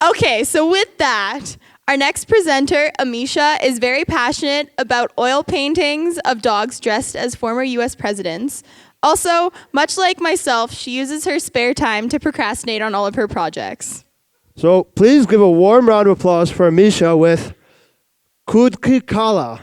Okay, so with that, our next presenter, Amisha, is very passionate about oil paintings of dogs dressed as former US presidents. Also, much like myself, she uses her spare time to procrastinate on all of her projects. So please give a warm round of applause for Amisha with Kudkikala.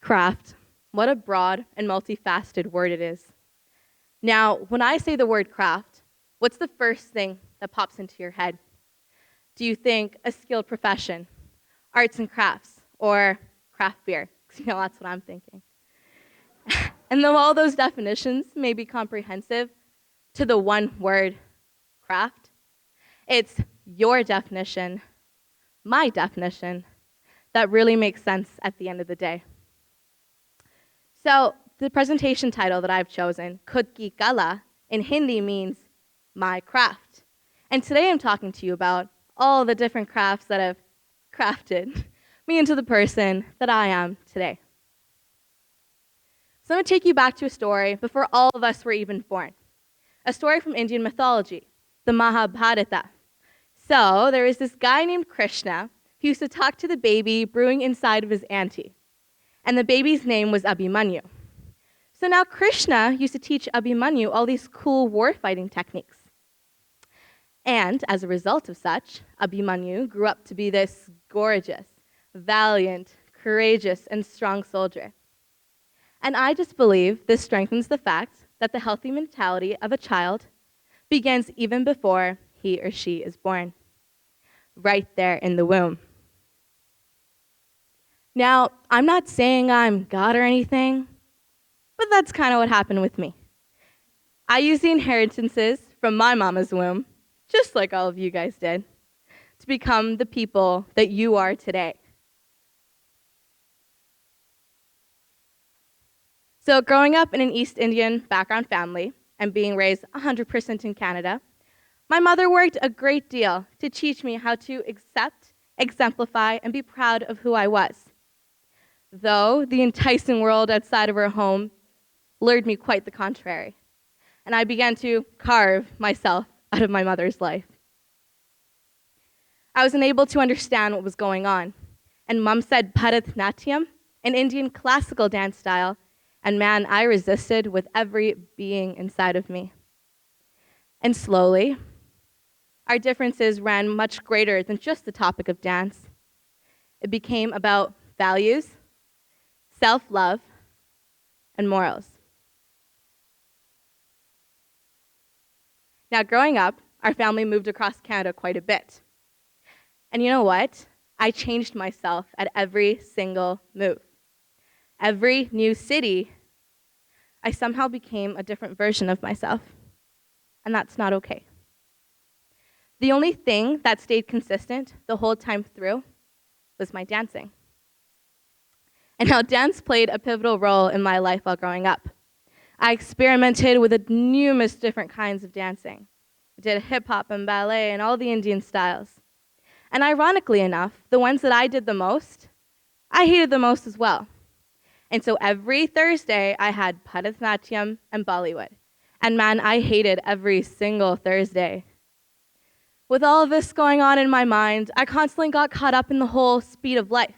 Craft. What a broad and multifaceted word it is. Now, when I say the word craft, what's the first thing that pops into your head? Do you think a skilled profession, arts and crafts, or craft beer? 'Cause that's what I'm thinking. And though all those definitions may be comprehensive to the one word craft, it's your definition, my definition, that really makes sense at the end of the day. So the presentation title that I've chosen, Khud Ki Kala, in Hindi means my craft. And today I'm talking to you about all the different crafts that have crafted me into the person that I am today. So I'm going to take you back to a story before all of us were even born. A story from Indian mythology, the Mahabharata. So there is this guy named Krishna who used to talk to the baby brewing inside of his auntie. And the baby's name was Abhimanyu. So now Krishna used to teach Abhimanyu all these cool war fighting techniques. And as a result of such, Abhimanyu grew up to be this gorgeous, valiant, courageous, and strong soldier. And I just believe this strengthens the fact that the healthy mentality of a child begins even before he or she is born, right there in the womb. Now, I'm not saying I'm God or anything, but that's kind of what happened with me. I used the inheritances from my mama's womb, just like all of you guys did, to become the people that you are today. So growing up in an East Indian background family and being raised 100% in Canada, my mother worked a great deal to teach me how to accept, exemplify, and be proud of who I was. Though the enticing world outside of her home lured me quite the contrary, and I began to carve myself out of my mother's life. I was unable to understand what was going on, and Mom said Bharatanatyam, an Indian classical dance style, and man, I resisted with every being inside of me. And slowly, our differences ran much greater than just the topic of dance. It became about values, self-love, and morals. Now, growing up, our family moved across Canada quite a bit. And you know what? I changed myself at every single move. Every new city, I somehow became a different version of myself. And that's not okay. The only thing that stayed consistent the whole time through was my dancing. And how dance played a pivotal role in my life while growing up. I experimented with numerous different kinds of dancing. I did hip hop and ballet and all the Indian styles. And ironically enough, the ones that I did the most, I hated the most as well. And so every Thursday, I had Bharatanatyam and Bollywood. And man, I hated every single Thursday. With all of this going on in my mind, I constantly got caught up in the whole speed of life.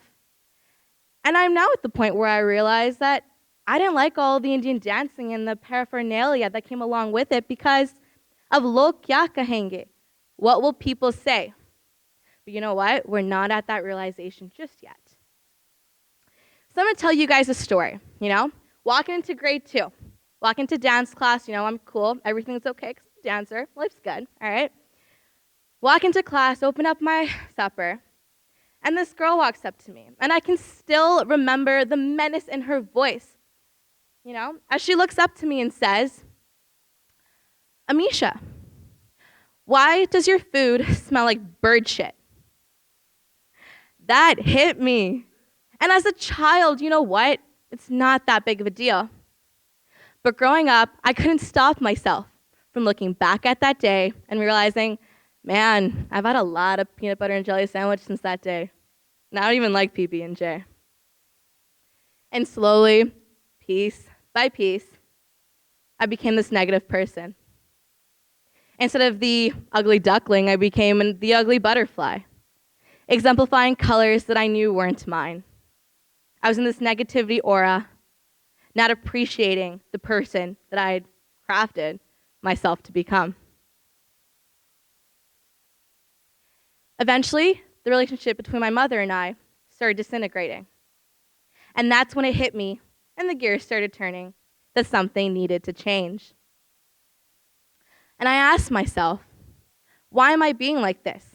And I'm now at the point where I realize that I didn't like all the Indian dancing and the paraphernalia that came along with it because of log kya kahenge? What will people say? But you know what? We're not at that realization just yet. So I'm going to tell you guys a story, Walking into grade 2, walk into dance class, I'm cool, everything's okay because I'm a dancer, life's good, all right? Walk into class, open up my supper, and this girl walks up to me, and I can still remember the menace in her voice, as she looks up to me and says, Amisha, why does your food smell like bird shit? That hit me. And as a child, you know what? It's not that big of a deal. But growing up, I couldn't stop myself from looking back at that day and realizing Man, I've had a lot of peanut butter and jelly sandwich since that day. And I don't even like PB&J. And slowly, piece by piece, I became this negative person. Instead of the ugly duckling, I became the ugly butterfly, exemplifying colors that I knew weren't mine. I was in this negativity aura, not appreciating the person that I had crafted myself to become. Eventually, the relationship between my mother and I started disintegrating. And that's when it hit me, and the gears started turning, that something needed to change. And I asked myself, why am I being like this?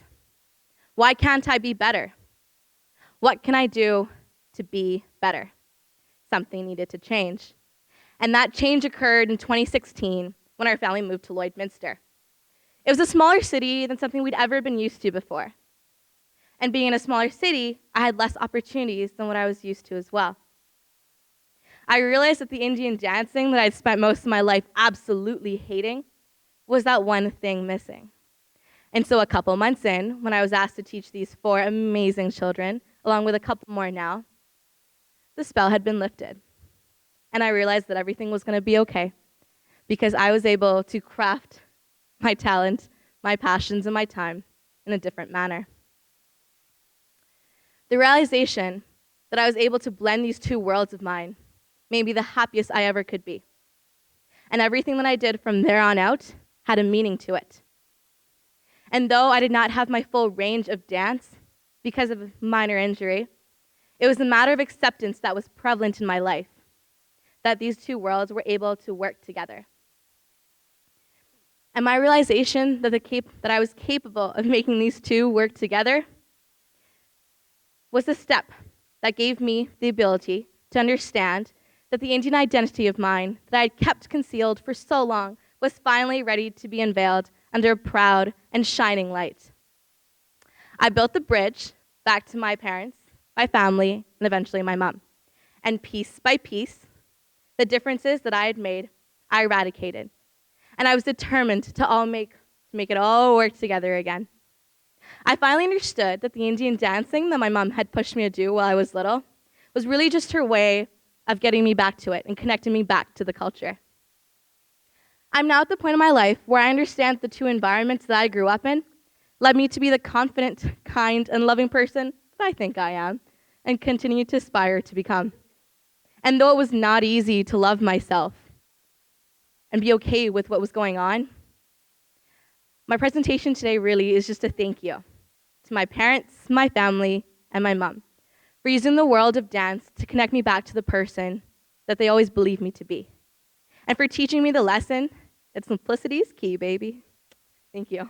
Why can't I be better? What can I do to be better? Something needed to change. And that change occurred in 2016 when our family moved to Lloydminster. It was a smaller city than something we'd ever been used to before. And being in a smaller city, I had less opportunities than what I was used to as well. I realized that the Indian dancing that I'd spent most of my life absolutely hating was that one thing missing. And so a couple months in, when I was asked to teach these 4 amazing children, along with a couple more now, the spell had been lifted. And I realized that everything was going to be okay because I was able to craft my talent, my passions, and my time in a different manner. The realization that I was able to blend these 2 worlds of mine made me the happiest I ever could be. And everything that I did from there on out had a meaning to it. And though I did not have my full range of dance because of a minor injury, it was a matter of acceptance that was prevalent in my life, that these 2 worlds were able to work together. And my realization that I was capable of making these 2 work together was the step that gave me the ability to understand that the Indian identity of mine that I had kept concealed for so long was finally ready to be unveiled under a proud and shining light. I built the bridge back to my parents, my family, and eventually my mom. And piece by piece, the differences that I had made, I eradicated. And I was determined to make it all work together again. I finally understood that the Indian dancing that my mom had pushed me to do while I was little was really just her way of getting me back to it and connecting me back to the culture. I'm now at the point in my life where I understand the 2 environments that I grew up in led me to be the confident, kind, and loving person that I think I am and continue to aspire to become. And though it was not easy to love myself and be okay with what was going on, my presentation today really is just a thank you to my parents, my family, and my mom for using the world of dance to connect me back to the person that they always believed me to be. And for teaching me the lesson that simplicity is key, baby. Thank you.